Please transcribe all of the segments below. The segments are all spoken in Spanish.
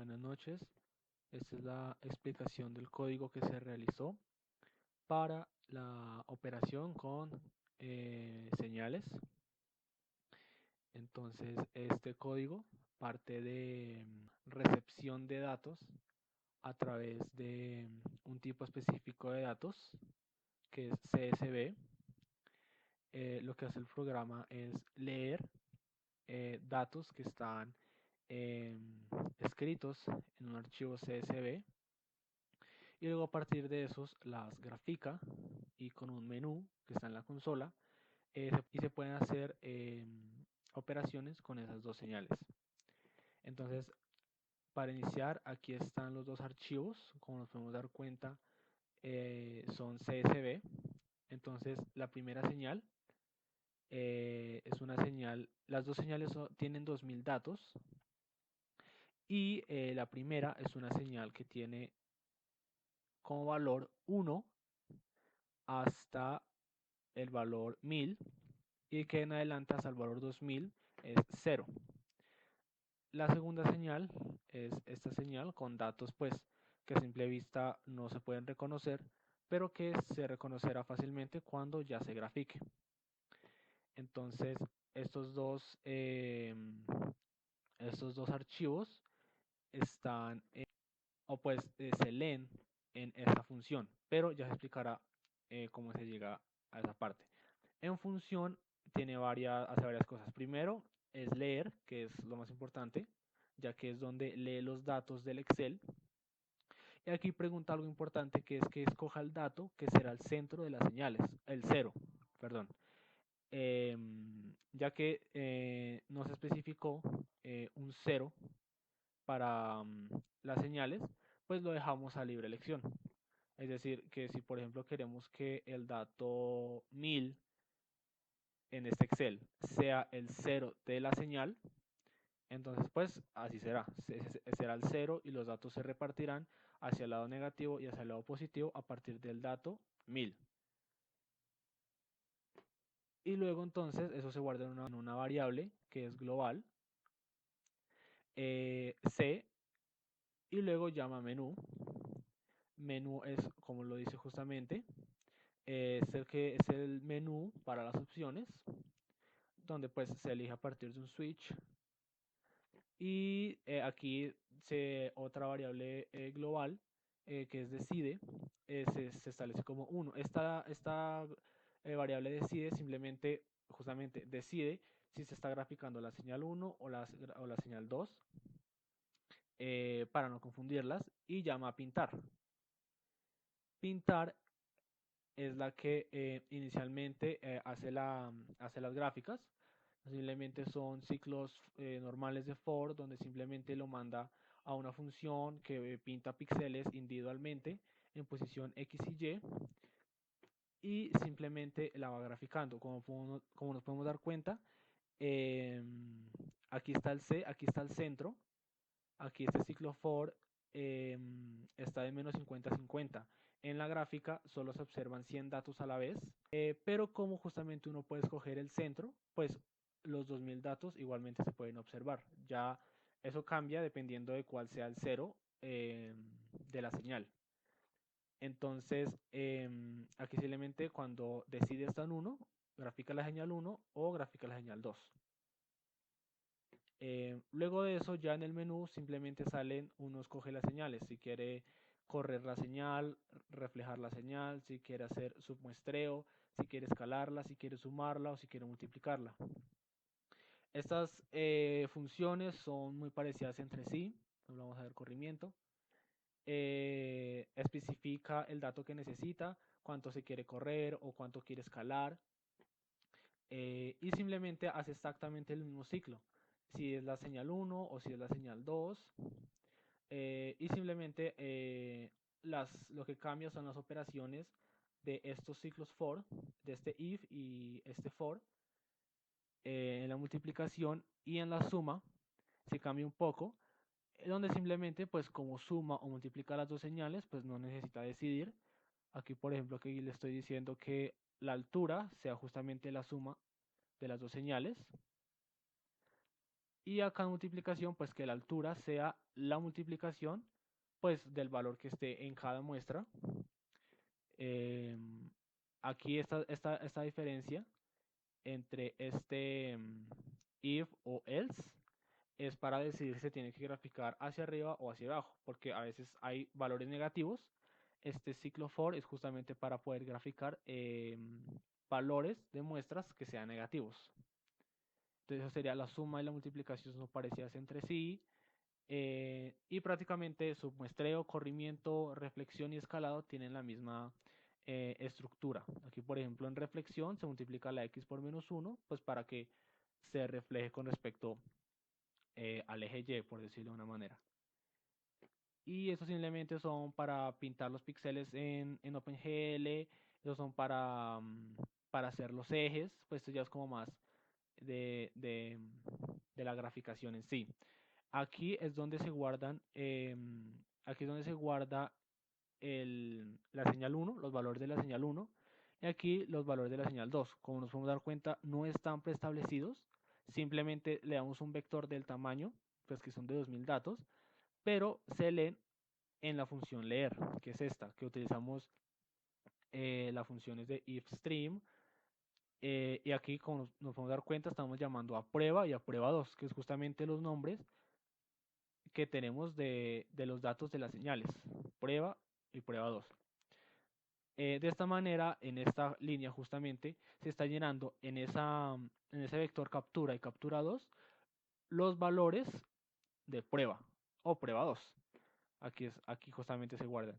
Buenas noches. Esta es la explicación del código que se realizó para la operación con señales. Entonces, este código parte de recepción de datos a través de un tipo específico de datos que es CSV. Lo que hace el programa es leer datos que están escritos en un archivo CSV y luego a partir de esos las grafica y con un menú que está en la consola y se pueden hacer operaciones con esas dos señales. Entonces, para iniciar, aquí están los dos archivos, como nos podemos dar cuenta, son CSV. Entonces, la primera señal es una señal, las dos señales tienen 2000 datos y la primera es una señal que tiene como valor 1 hasta el valor 1000 y que en adelante hasta el valor 2000 es 0. La segunda señal es esta señal con datos pues que a simple vista no se pueden reconocer, pero que se reconocerá fácilmente cuando ya se grafique. Entonces estos dos, estos dos archivos están o pues se leen en esta función, pero ya se explicará cómo se llega a esa parte. En función hace varias cosas. Primero es leer, que es lo más importante, ya que es donde lee los datos del Excel. Y aquí pregunta algo importante, que es que escoja el dato que será el centro de las señales, el cero, perdón. Ya que no se especificó un cero para las señales, pues lo dejamos a libre elección. Es decir, que si por ejemplo queremos que el dato 1000 en este Excel sea el cero de la señal, entonces pues así será. Será el cero y los datos se repartirán hacia el lado negativo y hacia el lado positivo a partir del dato 1000. Y luego entonces eso se guarda en una variable que es global, C, y luego llama menú. Menú es, como lo dice justamente, es el menú para las opciones, donde pues se elige a partir de un switch. Y aquí otra variable global que es decide, se establece como 1. Esta variable decide simplemente, justamente decide si se está graficando la señal 1 o la señal 2 para no confundirlas y llama a pintar. Pintar es la que inicialmente hace las gráficas. Simplemente son ciclos normales de for donde simplemente lo manda a una función que pinta píxeles individualmente en posición X y simplemente la va graficando. Como nos podemos dar cuenta, eh, aquí está el C, aquí está el centro. Aquí este ciclo for está de menos 50 a 50. En la gráfica solo se observan 100 datos a la vez, pero como justamente uno puede escoger el centro, pues los 2000 datos igualmente se pueden observar. Ya eso cambia dependiendo de cuál sea el cero de la señal. Entonces, aquí simplemente cuando decide está en 1, grafica la señal 1 o grafica la señal 2. Luego de eso, ya en el menú simplemente salen, uno escoge las señales, si quiere correr la señal, reflejar la señal, si quiere hacer submuestreo, si quiere escalarla, si quiere sumarla o si quiere multiplicarla. Estas funciones son muy parecidas entre sí, vamos a ver corrimiento. Especifica el dato que necesita, cuánto se quiere correr o cuánto quiere escalar. Y simplemente hace exactamente el mismo ciclo. Si es la señal 1 o si es la señal 2. Y simplemente lo que cambia son las operaciones de estos ciclos for, de este if y este for, en la multiplicación y en la suma se cambia un poco, donde simplemente pues como suma o multiplica las dos señales pues no necesita decidir. Aquí por ejemplo aquí le estoy diciendo que la altura sea justamente la suma de las dos señales Y acá en multiplicación, pues que la altura sea la multiplicación pues del valor que esté en cada muestra. Aquí esta diferencia entre este if o else es para decidir si se tiene que graficar hacia arriba o hacia abajo, porque a veces hay valores negativos. Este ciclo for es justamente para poder graficar valores de muestras que sean negativos. Entonces eso sería la suma y la multiplicación son parecidas entre sí. Y prácticamente submuestreo, corrimiento, reflexión y escalado tienen la misma estructura. Aquí, por ejemplo, en reflexión se multiplica la x por -1, pues para que se refleje con respecto al eje Y, por decirlo de una manera. Y estos simplemente son para pintar los píxeles en OpenGL, esos son para hacer los ejes, pues esto ya es como más de la graficación en sí. Aquí es donde se guardan, aquí es donde se guarda la señal 1, los valores de la señal 1, y aquí los valores de la señal 2. Como nos podemos dar cuenta, no están preestablecidos, simplemente le damos un vector del tamaño, pues que son de 2000 datos, pero se leen en la función leer, que es esta, que utilizamos las funciones de ifstream, y aquí, como nos podemos dar cuenta, estamos llamando a prueba y a prueba 2, que es justamente los nombres que tenemos de los datos de las señales, prueba y prueba 2. De esta manera, en esta línea justamente, se está llenando en ese vector captura y captura 2 los valores de prueba o prueba 2. Aquí justamente se guardan.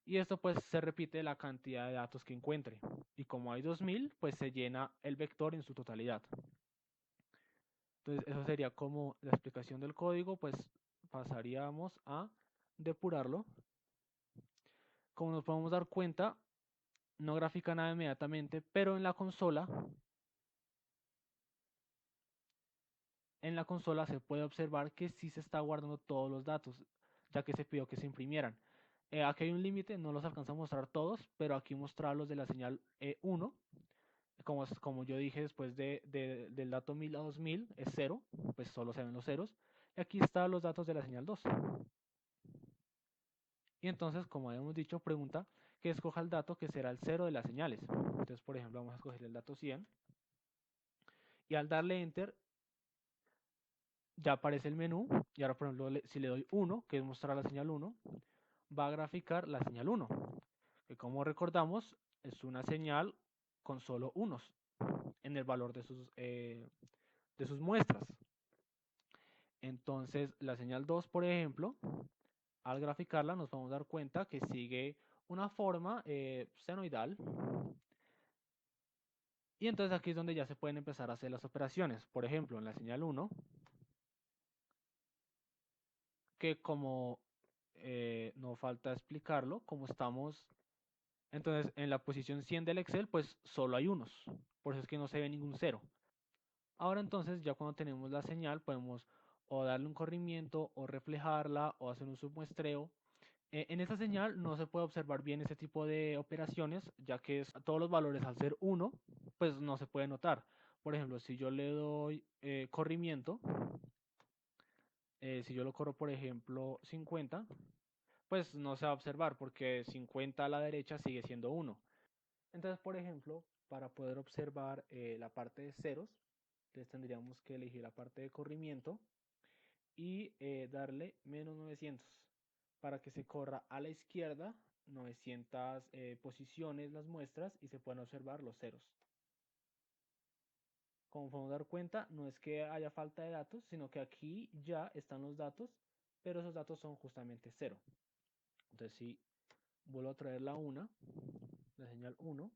Y esto pues se repite la cantidad de datos que encuentre. Y como hay 2000, pues se llena el vector en su totalidad. Entonces eso sería como la explicación del código, pues pasaríamos a depurarlo. Como nos podemos dar cuenta, no grafica nada inmediatamente, pero en la consola se puede observar que sí se está guardando todos los datos, ya que se pidió que se imprimieran. Aquí hay un límite, no los alcanza a mostrar todos, pero aquí mostrar los de la señal 1. Como yo dije, después del dato 1000 a 2000 es 0, pues solo se ven los ceros. Y aquí están los datos de la señal 2. Y entonces, como habíamos dicho, pregunta que escoja el dato que será el 0 de las señales. Entonces, por ejemplo, vamos a escoger el dato 100. Y al darle Enter, ya aparece el menú. Y ahora, por ejemplo, si le doy 1, que es mostrar la señal 1, va a graficar la señal 1. Que como recordamos, es una señal con solo unos en el valor de sus muestras. Entonces, la señal 2, por ejemplo, al graficarla nos vamos a dar cuenta que sigue una forma senoidal. Y entonces aquí es donde ya se pueden empezar a hacer las operaciones. Por ejemplo, en la señal 1, que como no falta explicarlo, como estamos entonces en la posición 100 del Excel, pues solo hay unos. Por eso es que no se ve ningún cero. Ahora entonces, ya cuando tenemos la señal, podemos o darle un corrimiento, o reflejarla, o hacer un submuestreo. En esta señal no se puede observar bien ese tipo de operaciones, ya que todos los valores al ser 1, pues no se puede notar. Por ejemplo, si yo le doy corrimiento, si yo lo corro, por ejemplo, 50, pues no se va a observar porque 50 a la derecha sigue siendo 1. Entonces, por ejemplo, para poder observar la parte de ceros, entonces tendríamos que elegir la parte de corrimiento y darle -900 para que se corra a la izquierda 900 posiciones las muestras y se puedan observar los ceros. Como podemos dar cuenta, no es que haya falta de datos, sino que aquí ya están los datos, pero esos datos son justamente 0. Entonces, si vuelvo a traer la señal 1,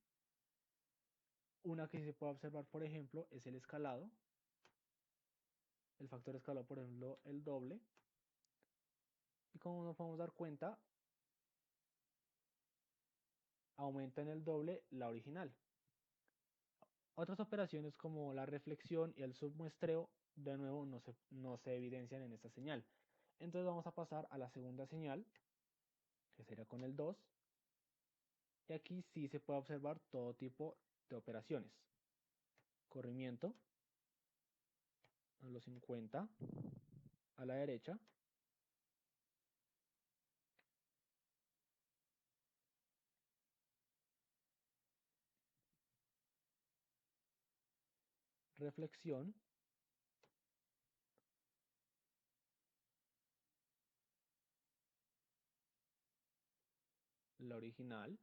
una que se puede observar, por ejemplo, es el escalado. El factor escalado, por ejemplo, el doble. Y como nos podemos dar cuenta, aumenta en el doble la original. Otras operaciones como la reflexión y el submuestreo, de nuevo, no se evidencian en esta señal. Entonces vamos a pasar a la segunda señal, que sería con el 2. Y aquí sí se puede observar todo tipo de operaciones. Corrimiento, a los 50 a la derecha. Reflexión. La original.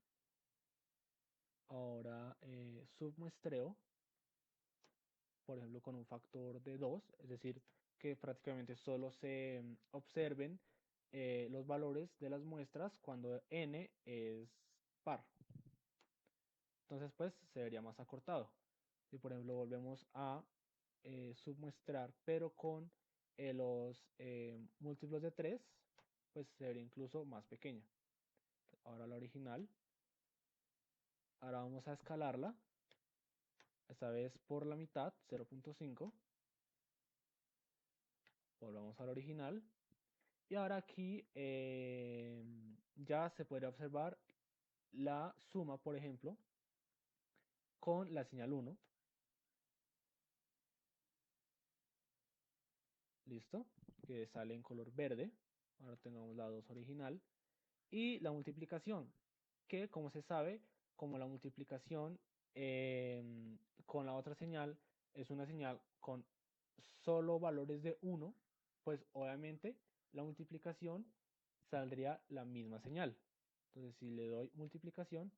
Ahora submuestreo, por ejemplo, con un factor de 2, es decir, que prácticamente solo se observen los valores de las muestras cuando n es par. Entonces, pues, se vería más acortado. Si, por ejemplo, volvemos a submuestrar, pero con los múltiplos de 3, pues se vería incluso más pequeña. Ahora la original. Ahora vamos a escalarla, esta vez por la mitad, 0.5. Volvamos al original. Y ahora aquí ya se puede observar la suma, por ejemplo, con la señal 1. ¿Listo? Que sale en color verde. Ahora tengamos la 2 original. Y la multiplicación, que como se sabe, como la multiplicación con la otra señal es una señal con solo valores de 1, pues obviamente la multiplicación saldría la misma señal. Entonces si le doy multiplicación,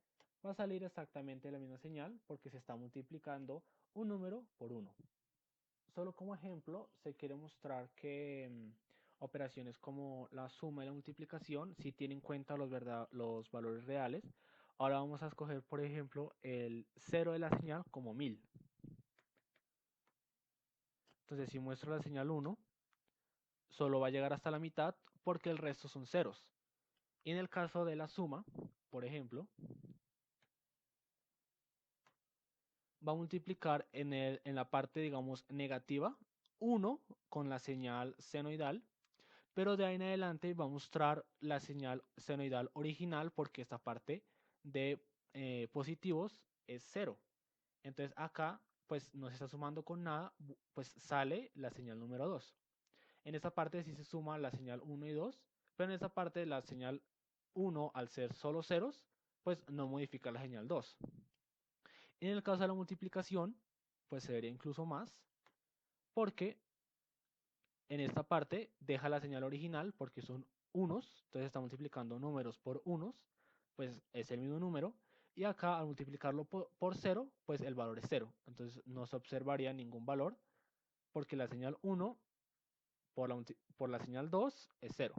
va a salir exactamente la misma señal porque se está multiplicando un número por 1. Solo como ejemplo, se quiere mostrar que operaciones como la suma y la multiplicación sí tienen en cuenta los valores reales. Ahora vamos a escoger, por ejemplo, el 0 de la señal como 1000. Entonces, si muestro la señal 1, solo va a llegar hasta la mitad porque el resto son ceros. Y en el caso de la suma, por ejemplo, va a multiplicar en la parte, digamos, negativa 1 con la señal senoidal. Pero de ahí en adelante va a mostrar la señal senoidal original porque esta parte de positivos es 0. Entonces acá pues no se está sumando con nada, pues sale la señal número 2. En esta parte sí se suma la señal 1 y 2, pero en esta parte la señal 1 al ser solo ceros, pues no modifica la señal 2. En el caso de la multiplicación, pues se vería incluso más, porque en esta parte deja la señal original porque son unos, entonces está multiplicando números por unos, pues es el mismo número. Y acá al multiplicarlo por 0, pues el valor es 0. Entonces no se observaría ningún valor porque la señal 1 por la señal 2 es 0.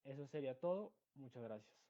Eso sería todo. Muchas gracias.